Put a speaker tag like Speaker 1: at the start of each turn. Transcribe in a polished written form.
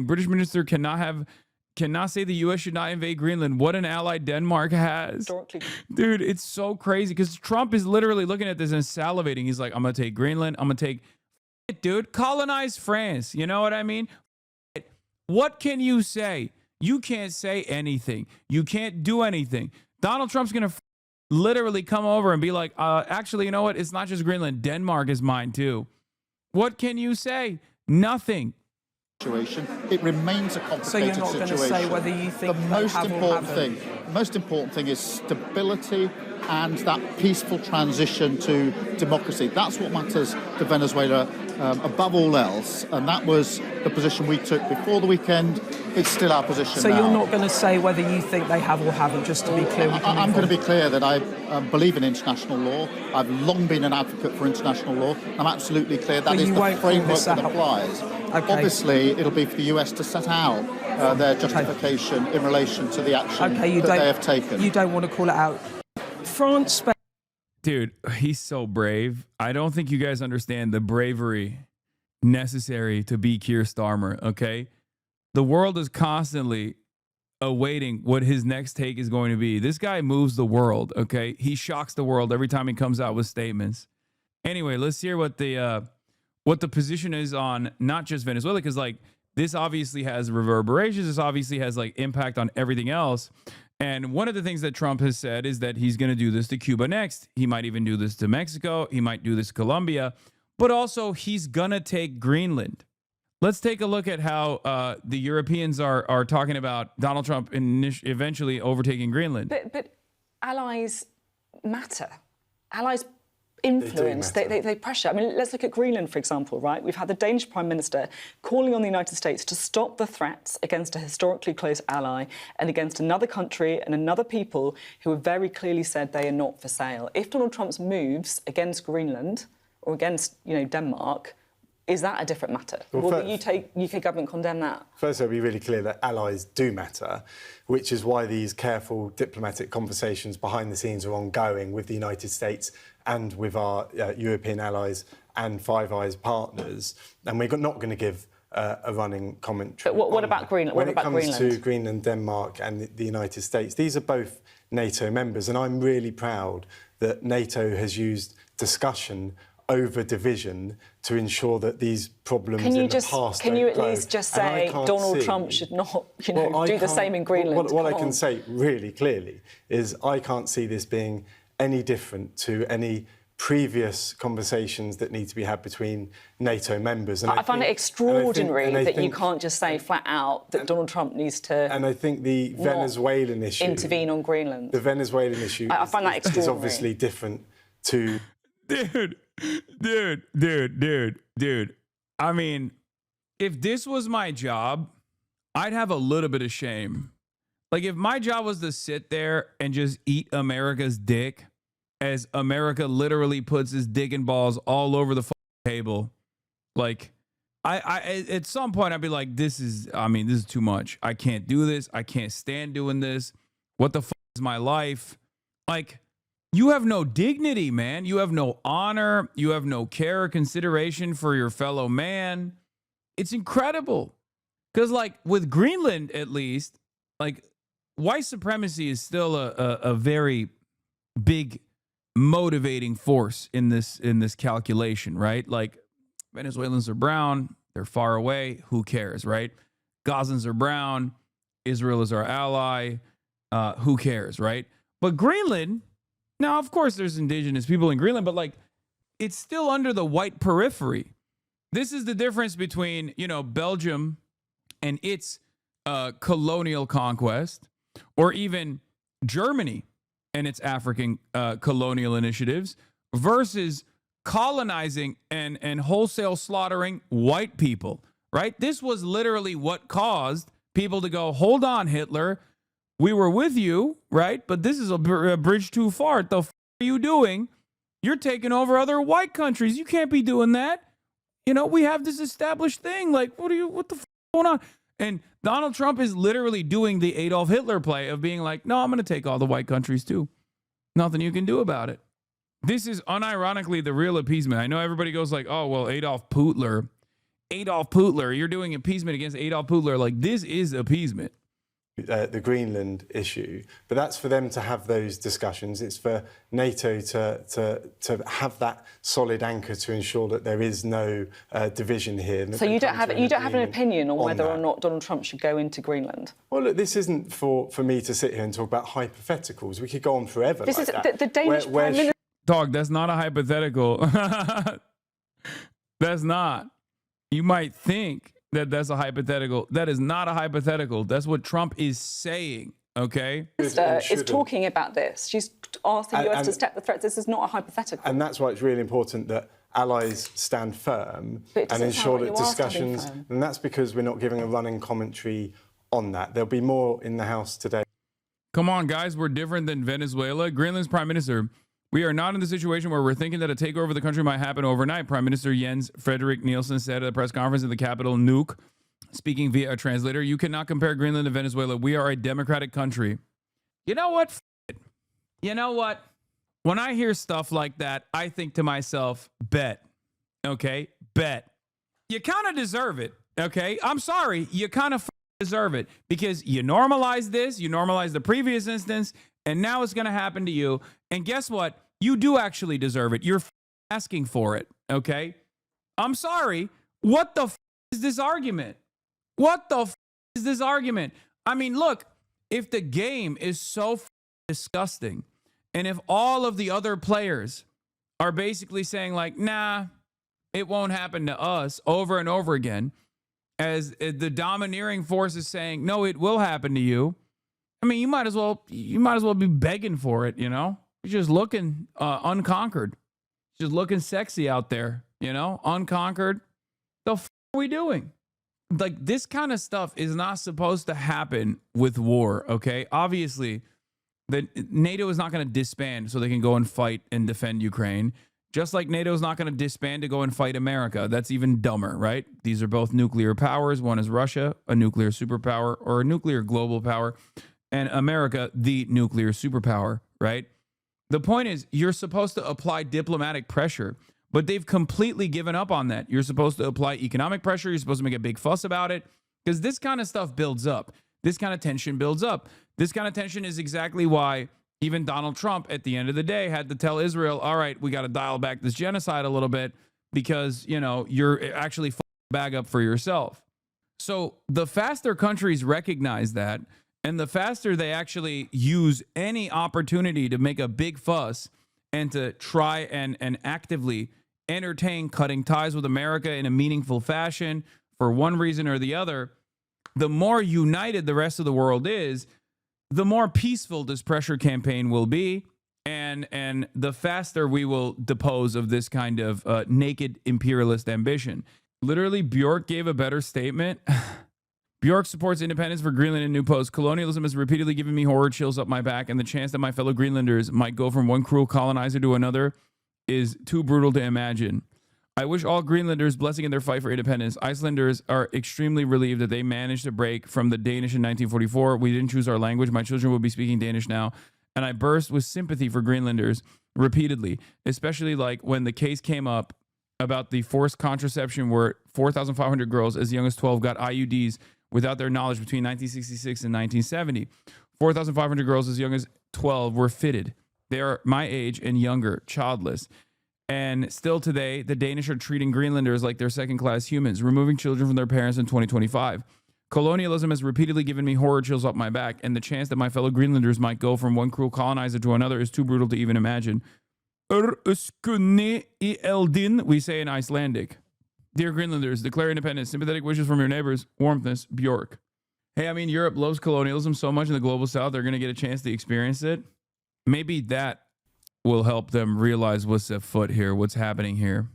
Speaker 1: British minister cannot say the U.S. should not invade Greenland. What an ally Denmark has. Dude, it's so crazy because Trump is literally looking at this and salivating. He's like, I'm going to take Greenland. I'm going to take it, dude. Colonize France. You know what I mean? What can you say? You can't say anything. You can't do anything. Donald Trump's going to literally come over and be like, actually, you know what? It's not just Greenland. Denmark is mine too. What can you say? Nothing.
Speaker 2: It remains a complicated situation.
Speaker 3: So you're not going to say whether you think
Speaker 2: the most important thing is stability and that peaceful transition to democracy. That's what matters to Venezuela above all else, and that was the position we took before the weekend. It's still our position
Speaker 3: So
Speaker 2: now.
Speaker 3: you're not going to say whether you think they have or haven't, just to be clear?
Speaker 2: I'm going to be clear that I believe in international law. I've long been an advocate for international law. I'm absolutely clear that is the framework that applies.
Speaker 3: Okay.
Speaker 2: Obviously, it'll be for the US to set out their justification in relation to the action that they have taken.
Speaker 3: You don't want to call it out. France, Spain.
Speaker 1: Dude, he's so brave. I don't think you guys understand the bravery necessary to be Keir Starmer, okay? The world is constantly awaiting what his next take is going to be. This guy moves the world, okay? He shocks the world every time he comes out with statements. Anyway, let's hear what the position is on not just Venezuela, because like this obviously has reverberations. This obviously has like impact on everything else. And one of the things that Trump has said is that he's going to do this to Cuba next. He might even do this to Mexico. He might do this to Colombia. But also, he's going to take Greenland. Let's take a look at how the Europeans are talking about Donald Trump eventually overtaking Greenland.
Speaker 4: But allies matter. Allies influence, they pressure. I mean, let's look at Greenland, for example, right? We've had the Danish Prime Minister calling on the United States to stop the threats against a historically close ally and against another country and another people who have very clearly said they are not for sale. If Donald Trump's moves against Greenland or against, Denmark, is that a different matter? Will the UK government condemn that?
Speaker 5: First, I'll be really clear that allies do matter, which is why these careful diplomatic conversations behind the scenes are ongoing with the United States and with our European allies and Five Eyes partners. And we're not going to give a running commentary.
Speaker 4: But what about Greenland?
Speaker 5: When it comes to Greenland, Denmark and the United States, these are both NATO members. And I'm really proud that NATO has used discussion over division to ensure that these problems in the past
Speaker 4: Can you at least just say Donald Trump should not, do the same in Greenland?
Speaker 5: What I can say really clearly is I can't see this being any different to any previous conversations that need to be had between NATO members. And
Speaker 4: I find it extraordinary that you can't just say flat out that Donald Trump needs to.
Speaker 5: And I think the Venezuelan issue
Speaker 4: intervene on Greenland.
Speaker 5: The Venezuelan issue
Speaker 4: I find that extraordinary.
Speaker 5: is obviously different to.
Speaker 1: Dude. I mean, if this was my job, I'd have a little bit of shame. Like, if my job was to sit there and just eat America's dick as America literally puts his dick and balls all over the table, like, I at some point I'd be like, this is too much. I can't do this. I can't stand doing this. What the is my life? Like, you have no dignity, man. You have no honor. You have no care or consideration for your fellow man. It's incredible. Because, like, with Greenland, at least, like, white supremacy is still a very big motivating force in this calculation, right? Like, Venezuelans are brown. They're far away. Who cares, right? Gazans are brown. Israel is our ally. Who cares, right? But Greenland... Now, of course, there's indigenous people in Greenland, but like, it's still under the white periphery. This is the difference between, Belgium and its colonial conquest, or even Germany and its African colonial initiatives, versus colonizing and wholesale slaughtering white people, right? This was literally what caused people to go, hold on, Hitler. We were with you, right? But this is a bridge too far. What the are you doing? You're taking over other white countries. You can't be doing that. We have this established thing. Like, what the going on? And Donald Trump is literally doing the Adolf Hitler play of being like, no, I'm going to take all the white countries too. Nothing you can do about it. This is unironically the real appeasement. I know everybody goes like, oh, well, Adolf Putler Adolf Hitler. You're doing appeasement against Adolf Hitler. Like, this is appeasement.
Speaker 5: The Greenland issue, but that's for them to have those discussions. It's for NATO to have that solid anchor to ensure that there is no division here.
Speaker 4: So you don't have an opinion on whether or not Donald Trump should go into Greenland?
Speaker 5: Well, look, this isn't for me to sit here and talk about hypotheticals. We could go on forever.
Speaker 4: This
Speaker 5: like
Speaker 4: is
Speaker 5: that.
Speaker 4: the Danish Prime Minister.
Speaker 1: Dog, that's not a hypothetical. That's not. You might think that that's a hypothetical. That is not a hypothetical. That's what Trump is saying, okay?
Speaker 4: Is talking about this. She's asked the US to step the threats. This is not a hypothetical.
Speaker 5: And that's why it's really important that allies stand firm and ensure that discussions... And that's because we're not giving a running commentary on that. There'll be more in the House today.
Speaker 1: Come on, guys. We're different than Venezuela. Greenland's prime minister. We are not in the situation where we're thinking that a takeover of the country might happen overnight. Prime Minister Jens Frederik Nielsen said at a press conference in the capital, Nuuk, speaking via a translator, you cannot compare Greenland to Venezuela. We are a democratic country. You know what? You know what? When I hear stuff like that, I think to myself, bet. Okay? Bet. You kind of deserve it. Okay? I'm sorry. You kind of deserve it because you normalize this. You normalize the previous instance. And now it's going to happen to you. And guess what? You do actually deserve it. You're asking for it, okay? I'm sorry. What the is this argument? What the is this argument? I mean, look, if the game is so disgusting, and if all of the other players are basically saying like, nah, it won't happen to us over and over again, as the domineering force is saying, no, it will happen to you. I mean, you might as well be begging for it, you know? You're just looking unconquered. Just looking sexy out there, you know? Unconquered. The f are we doing? Like, this kind of stuff is not supposed to happen with war, okay? Obviously, NATO is not going to disband so they can go and fight and defend Ukraine. Just like NATO is not going to disband to go and fight America. That's even dumber, right? These are both nuclear powers. One is Russia, a nuclear superpower, or a nuclear global power. And America, the nuclear superpower, right? The point is, you're supposed to apply diplomatic pressure, but they've completely given up on that. You're supposed to apply economic pressure. You're supposed to make a big fuss about it because this kind of stuff builds up. This kind of tension builds up. This kind of tension is exactly why even Donald Trump, at the end of the day, had to tell Israel, all right, we got to dial back this genocide a little bit because, you know, you're actually bag up for yourself. So the faster countries recognize that, and the faster they actually use any opportunity to make a big fuss and to try and actively entertain cutting ties with America in a meaningful fashion for one reason or the other, the more united the rest of the world is, the more peaceful this pressure campaign will be, and the faster we will depose of this kind of naked imperialist ambition. Literally, Bjork gave a better statement. Bjork supports independence for Greenland in New Post. Colonialism has repeatedly given me horror chills up my back, and the chance that my fellow Greenlanders might go from one cruel colonizer to another is too brutal to imagine. I wish all Greenlanders blessing in their fight for independence. Icelanders are extremely relieved that they managed to break from the Danish in 1944. We didn't choose our language. My children will be speaking Danish now. And I burst with sympathy for Greenlanders repeatedly, especially like when the case came up about the forced contraception where 4,500 girls as young as 12 got IUDs without their knowledge between 1966 and 1970. 4,500 girls as young as 12 were fitted. They are my age and younger, childless. And still today, the Danish are treating Greenlanders like they're second-class humans, removing children from their parents in 2025. Colonialism has repeatedly given me horror chills up my back, and the chance that my fellow Greenlanders might go from one cruel colonizer to another is too brutal to even imagine. Eldin, we say in Icelandic. Dear Greenlanders, declare independence. Sympathetic wishes from your neighbors. Warmthness, Bjork. Hey, I mean, Europe loves colonialism so much in the global south, they're going to get a chance to experience it. Maybe that will help them realize what's afoot here, what's happening here.